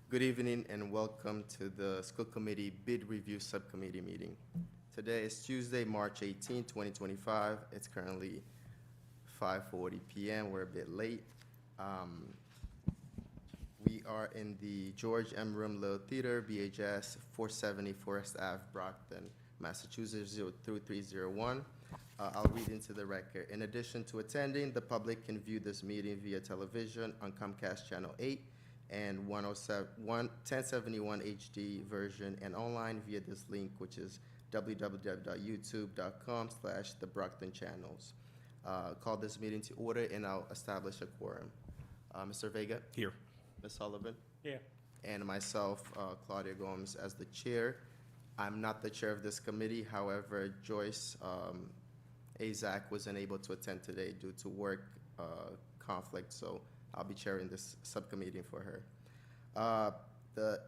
Good evening and welcome to the School Committee Bid Review Subcommittee meeting. Today is Tuesday, March 18, 2025. It's currently 5:40 p.m. We're a bit late. We are in the George M. Room Little Theater, BHS 470 Forest Ave, Brockton, Massachusetts 02301. I'll read into the record. In addition to attending, the public can view this meeting via television on Comcast Channel 8 and 1071 HD version and online via this link, which is www.youtube.com/TheBrocktonChannels. Call this meeting to order and I'll establish a quorum. Mr. Vega? Here. Ms. Sullivan? Yeah. And myself, Claudia Gomes, as the chair. I'm not the chair of this committee. However, Joyce Azak was unable to attend today due to work conflict, so I'll be chairing this subcommittee for her. The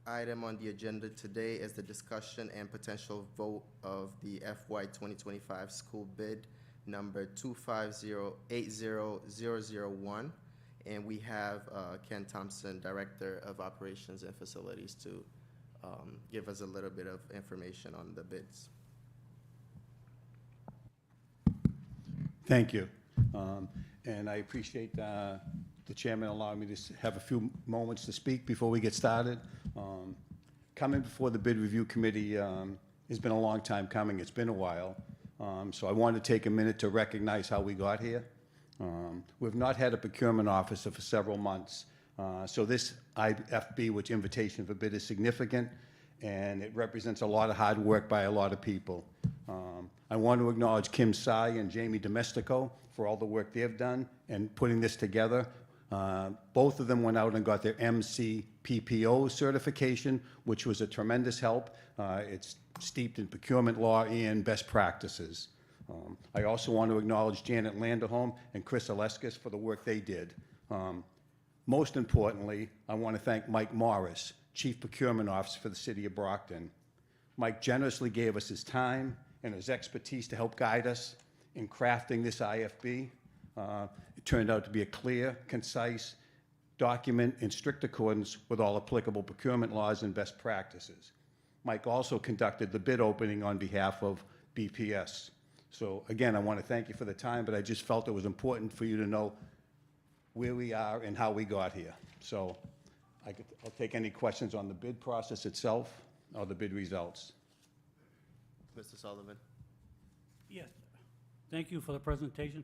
item on the agenda today is the discussion and potential vote of the FY 2025 school bid number 2508001. And we have Ken Thompson, Director of Operations and Facilities, to give us a little bit of information on the bids. Thank you. And I appreciate the chairman allowing me to have a few moments to speak before we get started. Coming before the bid review committee has been a long time coming. It's been a while. So I wanted to take a minute to recognize how we got here. We've not had a procurement officer for several months. So this IFB, which invitation for bid, is significant, and it represents a lot of hard work by a lot of people. I want to acknowledge Kim Tsai and Jamie Domestico for all the work they've done in putting this together. Both of them went out and got their MCPPO certification, which was a tremendous help. It's steeped in procurement law and best practices. I also want to acknowledge Janet Landerholm and Chris Aleskis for the work they did. Most importantly, I want to thank Mike Morris, Chief Procurement Officer for the City of Brockton. Mike generously gave us his time and his expertise to help guide us in crafting this IFB. It turned out to be a clear, concise document in strict accordance with all applicable procurement laws and best practices. Mike also conducted the bid opening on behalf of BPS. So again, I want to thank you for the time, but I just felt it was important for you to know where we are and how we got here. So I'll take any questions on the bid process itself or the bid results. Mr. Sullivan? Yes. Thank you for the presentation.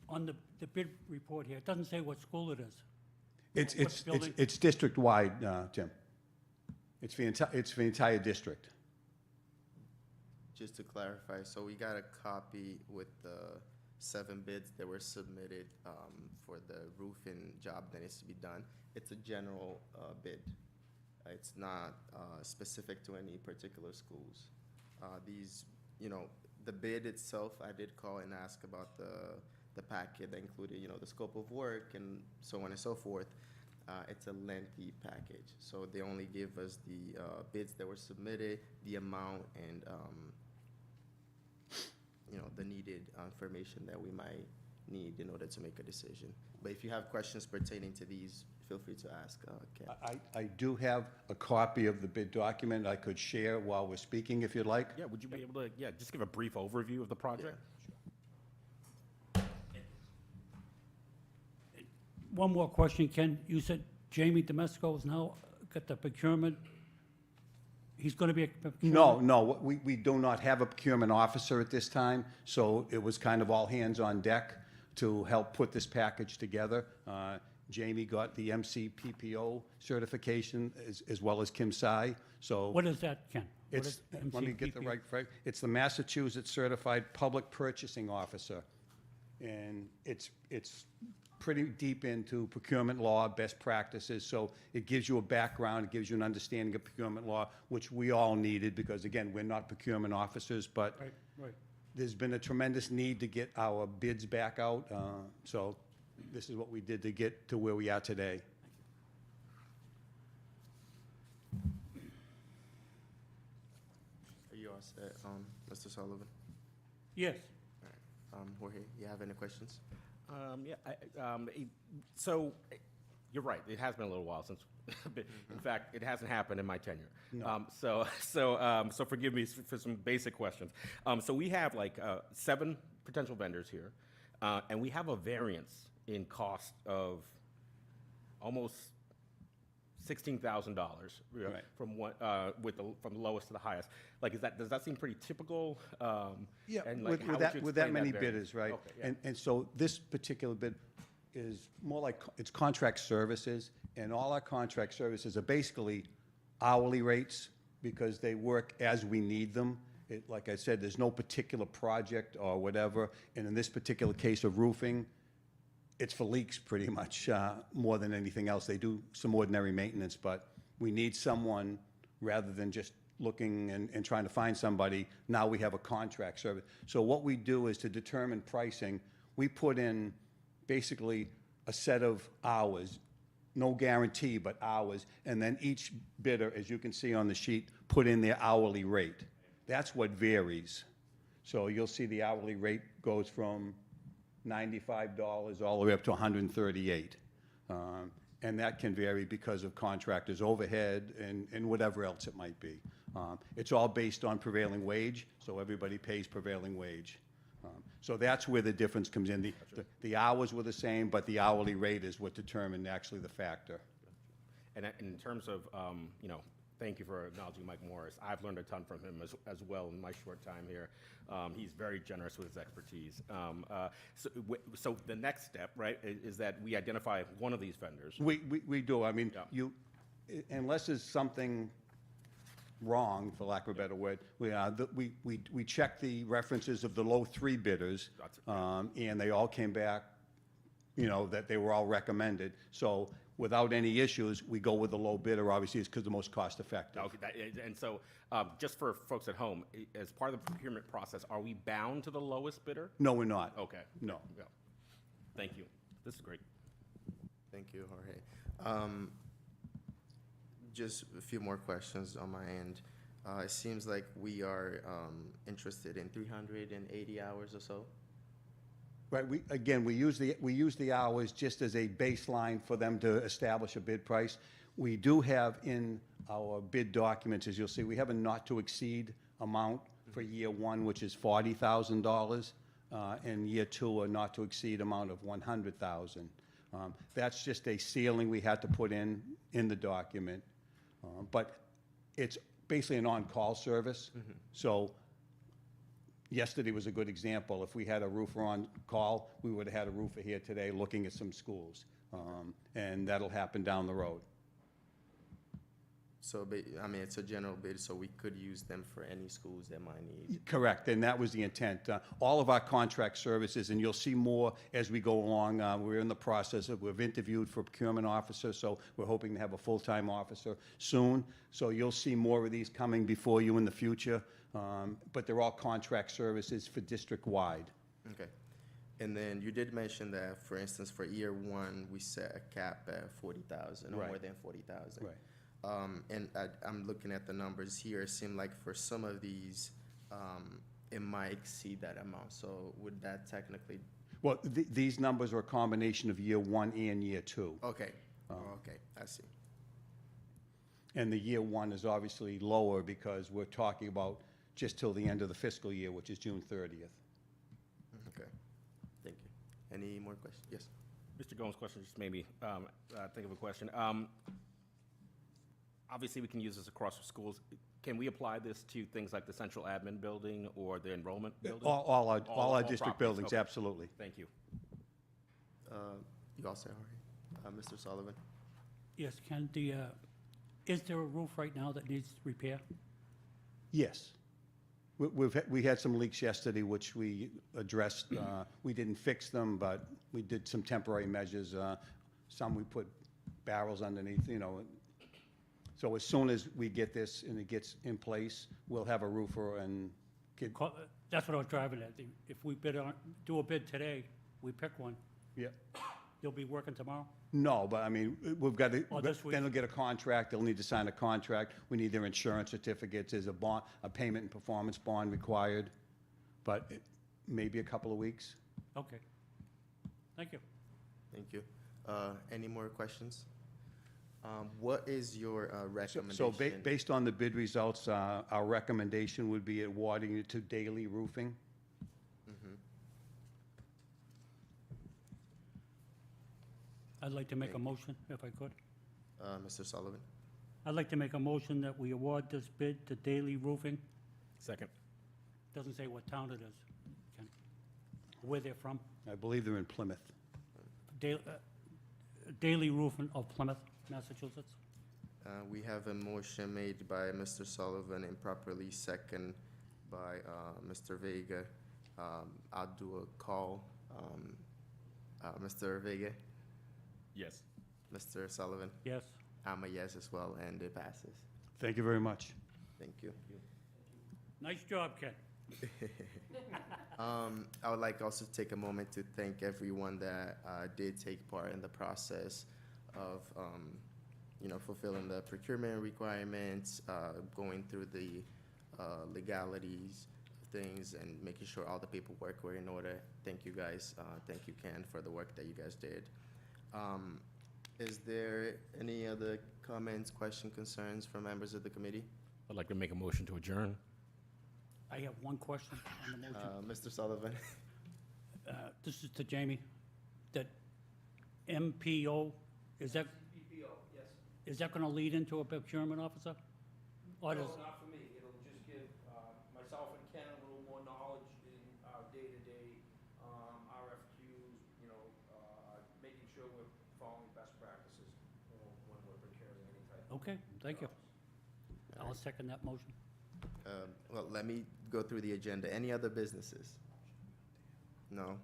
On the bid report here, it doesn't say what school it is. It's district-wide, Tim. It's the entire district. Just to clarify, so we got a copy with the 7 bids that were submitted for the roofing job that needs to be done. It's a general bid. It's not specific to any particular schools. The bid itself, I did call and ask about the packet that included, the scope of work and so on and so forth. It's a lengthy package. So they only gave us the bids that were submitted, the amount, and the needed information that we might need in order to make a decision. But if you have questions pertaining to these, feel free to ask Ken. I do have a copy of the bid document I could share while we're speaking, if you'd like. Yeah, would you be able to, just give a brief overview of the project? One more question, Ken. You said Jamie Domestico is now got the procurement. He's going to be a procurement? No, we do not have a procurement officer at this time, so it was kind of all hands on deck to help put this package together. Jamie got the MCPPO certification as well as Kim Tsai, so. What is that, Ken? What It's, is let me get the MCPP? right phrase. It's the Massachusetts Certified Public Purchasing Officer. And it's pretty deep into procurement law, best practices, so it gives you a background, it gives you an understanding of procurement law, which we all needed, because again, we're not procurement officers, but Right. there's been a tremendous need to get our bids back out, so this is what we did to get to where we are today. Are you all set, Mr. Sullivan? Yes. Jorge, you have any questions? So You're right. It has been a little while since, in fact, it hasn't happened in my tenure. No. So forgive me for some basic questions. So we have like 7 potential vendors here, and we have a variance in cost of almost $16,000 Right. from what from the lowest to the highest. Like, does that seem pretty typical? Yeah, And like, how would you with that explain many variance? bidders, right? Okay, yeah. And so this particular bid is more like, it's contract services, and all our contract services are basically hourly rates because they work as we need them. Like I said, there's no particular project or whatever, and in this particular case of roofing, it's for leaks pretty much, more than anything else. They do some ordinary maintenance, but we need someone, rather than just looking and trying to find somebody, now we have a contract service. So what we do is to determine pricing, we put in basically a set of hours, no guarantee, but hours, and then each bidder, as you can see on the sheet, put in their hourly rate. That's what varies. So you'll see the hourly rate goes from $95 all the way up to $138. And that can vary because of contractors' overhead and whatever else it might be. It's all based on prevailing wage, so everybody pays prevailing wage. So that's where the difference comes in. The hours were the same, but the hourly rate is what determined actually the factor. And in terms of, thank you for acknowledging Mike Morris. I've learned a ton from him as well in my short time here. He's very generous with his expertise. So the next step, right, is that we identify one of these vendors. We do. I mean, Yeah. unless there's something wrong, for lack of a better word, we check the references of the low 3 bidders, and they all came back, that they were all recommended. So without any issues, we go with the low bidder, obviously, it's because the most cost effective. Okay, and so just for folks at home, as part of the procurement process, are we bound to the lowest bidder? No, we're not. Okay. No. Yeah. Thank you. This is great. Thank you, Jorge. Just a few more questions on my end. It seems like we are interested in 380 hours or so. Right, we use the hours just as a baseline for them to establish a bid price. We do have in our bid documents, as you'll see, we have a not-to-exceed amount for year 1, which is $40,000, and year 2, a not-to-exceed amount of $100,000. That's just a ceiling we had to put in the document. But it's basically an on-call service. So yesterday was a good example. If we had a roofer on call, we would have had a roofer here today looking at some schools. And that'll happen down the road. So, I mean, it's a general bid, so we could use them for any schools that might need. Correct, and that was the intent. All of our contract services, and you'll see more as we go along. We're in the process of, we've interviewed for procurement officer, so we're hoping to have a full-time officer soon. So you'll see more of these coming before you in the future, but they're all contract services for district-wide. Okay. And then you did mention that, for instance, for year 1, we set a cap at 40,000 or Right. more than 40,000. Right. And I'm looking at the numbers here. It seemed like for some of these, it might exceed that amount. So would that technically? Well, these numbers are a combination of year 1 and year 2. Okay. Okay, I see. And the year 1 is obviously lower because we're talking about just till the end of the fiscal year, which is June 30th. Okay. Thank you. Any more questions? Yes. Mr. Gomes' question just made me think of a question. Obviously, we can use this across schools. Can we apply this to things like the central admin building or the enrollment building? All our district properties, buildings, okay. absolutely. Thank you. You all say, Jorge? Mr. Sullivan? Yes, Ken, is there a roof right now that needs repair? Yes. We had some leaks yesterday, which we addressed. We didn't fix them, but we did some temporary measures. Some we put barrels underneath, So as soon as we get this and it gets in place, we'll have a roofer and get, That's what I was driving at. If we do a bid today, we pick one, yeah. they'll be working tomorrow? No, but I mean, we've got to, Or this week. then they'll get a contract, they'll need to sign a contract, we need their insurance certificates, there's a bond, a payment and performance bond required, but maybe a couple of weeks. Okay. Thank you. Thank you. Any more questions? What is your So recommendation? based on the bid results, our recommendation would be awarding it to Daily Roofing. I'd like to make a motion, if I could. Mr. Sullivan? I'd like to make a motion that we award this bid to Daily Roofing. Second. Doesn't say what town it is, Ken. Where they're from. I believe they're in Plymouth. Daily Roofing of Plymouth, Massachusetts. We have a motion made by Mr. Sullivan and properly second by Mr. Vega. I'll do a call. Mr. Vega? Yes. Mr. Sullivan? Yes. I'm a yes as well, and it passes. Thank you very much. Thank you. Nice job, Ken. I would like also to take a moment to thank everyone that did take part in the process of, fulfilling the procurement requirements, going through the legalities of things, and making sure all the paperwork were in order. Thank you guys. Thank you, Ken, for the work that you guys did. Is there any other comments, questions, concerns from members of the committee? I'd like to make a motion to adjourn. I have one question on the motion. Mr. Sullivan? This is to Jamie. That MPO, is that, PPO, yes. is that gonna lead into a procurement officer? Or No, does, not for me. It'll just give myself and Ken a little more knowledge in our day-to-day RFQs, making sure we're following best practices when we're procuring any type of. okay, thank you. I'll second that motion. Well, let me go through the agenda. Any other businesses? No? All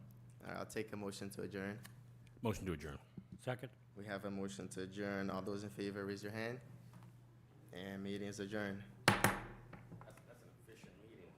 right, I'll take a motion to adjourn. Motion to adjourn. Second? We have a motion to adjourn. All those in favor, raise your hand. And meeting is adjourned.